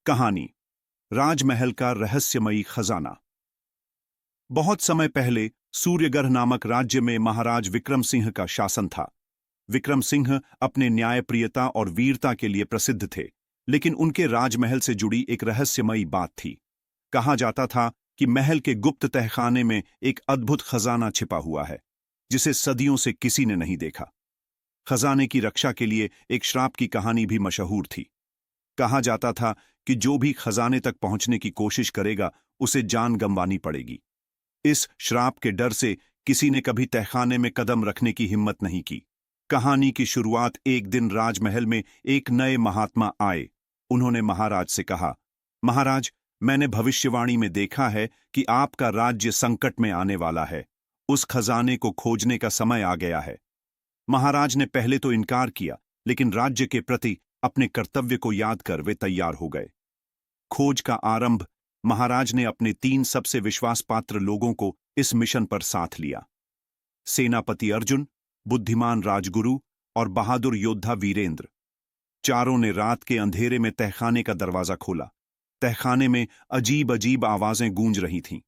कहानी राजमहल का रहस्यमयी खजाना। बहुत समय पहले सूर्यगढ़ नामक राज्य में महाराज विक्रम सिंह का शासन था। विक्रम सिंह अपने न्यायप्रियता और वीरता के लिए प्रसिद्ध थे, लेकिन उनके राजमहल से जुड़ी एक रहस्यमयी बात थी। कहा जाता था कि महल के गुप्त तहखाने में एक अद्भुत खजाना छिपा हुआ है, जिसे सदियों से किसी ने नहीं देखा। खजाने की रक्षा के लिए एक श्राप की कहानी भी मशहूर थी। कहा जाता था कि जो भी खजाने तक पहुंचने की कोशिश करेगा, उसे जान गंवानी पड़ेगी। इस श्राप के डर से किसी ने कभी तहखाने में कदम रखने की हिम्मत नहीं की। कहानी की शुरुआत एक दिन राजमहल में एक नए महात्मा आए। उन्होंने महाराज से कहा, महाराज, मैंने भविष्यवाणी में देखा है कि आपका राज्य संकट में आने वाला है। उस खजाने को खोजने का समय आ गया है। महाराज ने पहले तो इनकार किया, लेकिन राज्य के प्रति अपने कर्तव्य को याद कर वे तैयार हो गए। खोज का आरंभ महाराज ने अपने 3 सबसे विश्वासपात्र लोगों को इस मिशन पर साथ लिया। सेनापति अर्जुन, बुद्धिमान राजगुरु और बहादुर योद्धा वीरेंद्र। चारों ने रात के अंधेरे में तहखाने का दरवाजा खोला। तहखाने में अजीब अजीब आवाजें गूंज रही थीं।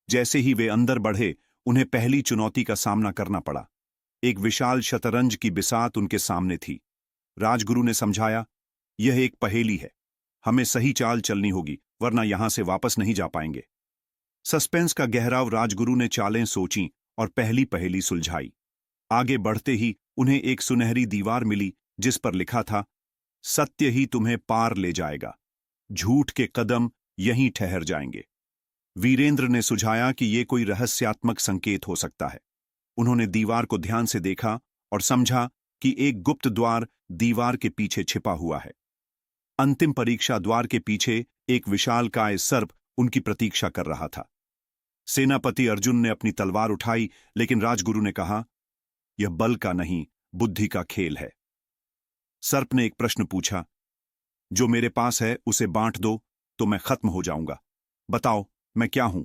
जैसे ही वे अंदर बढ़े, उन्हें पहली चुनौती का सामना करना पड़ा। एक विशाल शतरंज की बिसात उनके सामने थी। राजगुरु ने समझाया, यह एक पहेली है। हमें सही चाल चलनी होगी, वरना यहां से वापस नहीं जा पाएंगे। सस्पेंस का गहराव राजगुरु ने चालें सोचीं और पहली पहेली सुलझाई। आगे बढ़ते ही उन्हें एक सुनहरी दीवार मिली, जिस पर लिखा था, सत्य ही तुम्हें पार ले जाएगा, झूठ के कदम यहीं ठहर जाएंगे। वीरेंद्र ने सुझाया कि यह कोई रहस्यात्मक संकेत हो सकता है। उन्होंने दीवार को ध्यान से देखा और समझा कि एक गुप्त द्वार दीवार के पीछे छिपा हुआ है। अंतिम परीक्षा द्वार के पीछे एक विशालकाय सर्प उनकी प्रतीक्षा कर रहा था। सेनापति अर्जुन ने अपनी तलवार उठाई, लेकिन राजगुरु ने कहा, यह बल का नहीं, बुद्धि का खेल है। सर्प ने एक प्रश्न पूछा, जो मेरे पास है उसे बांट दो तो मैं खत्म हो जाऊंगा। बताओ, मैं क्या हूं?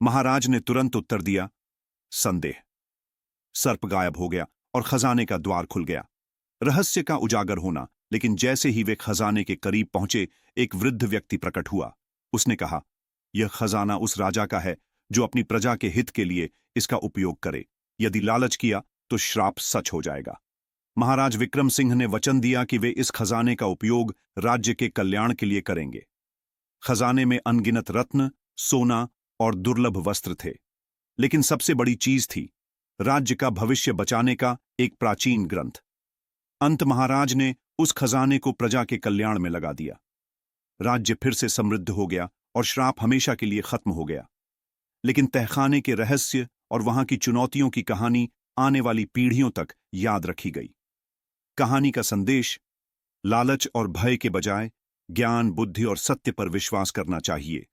महाराज ने तुरंत उत्तर दिया, संदेह। सर्प गायब हो गया और खजाने का द्वार खुल गया। रहस्य का उजागर होना। लेकिन जैसे ही वे खजाने के करीब पहुंचे, एक वृद्ध व्यक्ति प्रकट हुआ। उसने कहा, यह खजाना उस राजा का है जो अपनी प्रजा के हित के लिए इसका उपयोग करे। यदि लालच किया तो श्राप सच हो जाएगा। महाराज विक्रम सिंह ने वचन दिया कि वे इस खजाने का उपयोग राज्य के कल्याण के लिए करेंगे। खजाने में अनगिनत रत्न, सोना और दुर्लभ वस्त्र थे, लेकिन सबसे बड़ी चीज थी राज्य का भविष्य बचाने का एक प्राचीन ग्रंथ। अंत महाराज ने उस खजाने को प्रजा के कल्याण में लगा दिया। राज्य फिर से समृद्ध हो गया और श्राप हमेशा के लिए खत्म हो गया। लेकिन तहखाने के रहस्य और वहां की चुनौतियों की कहानी आने वाली पीढ़ियों तक याद रखी गई। कहानी का संदेश, लालच और भय के बजाय ज्ञान, बुद्धि और सत्य पर विश्वास करना चाहिए।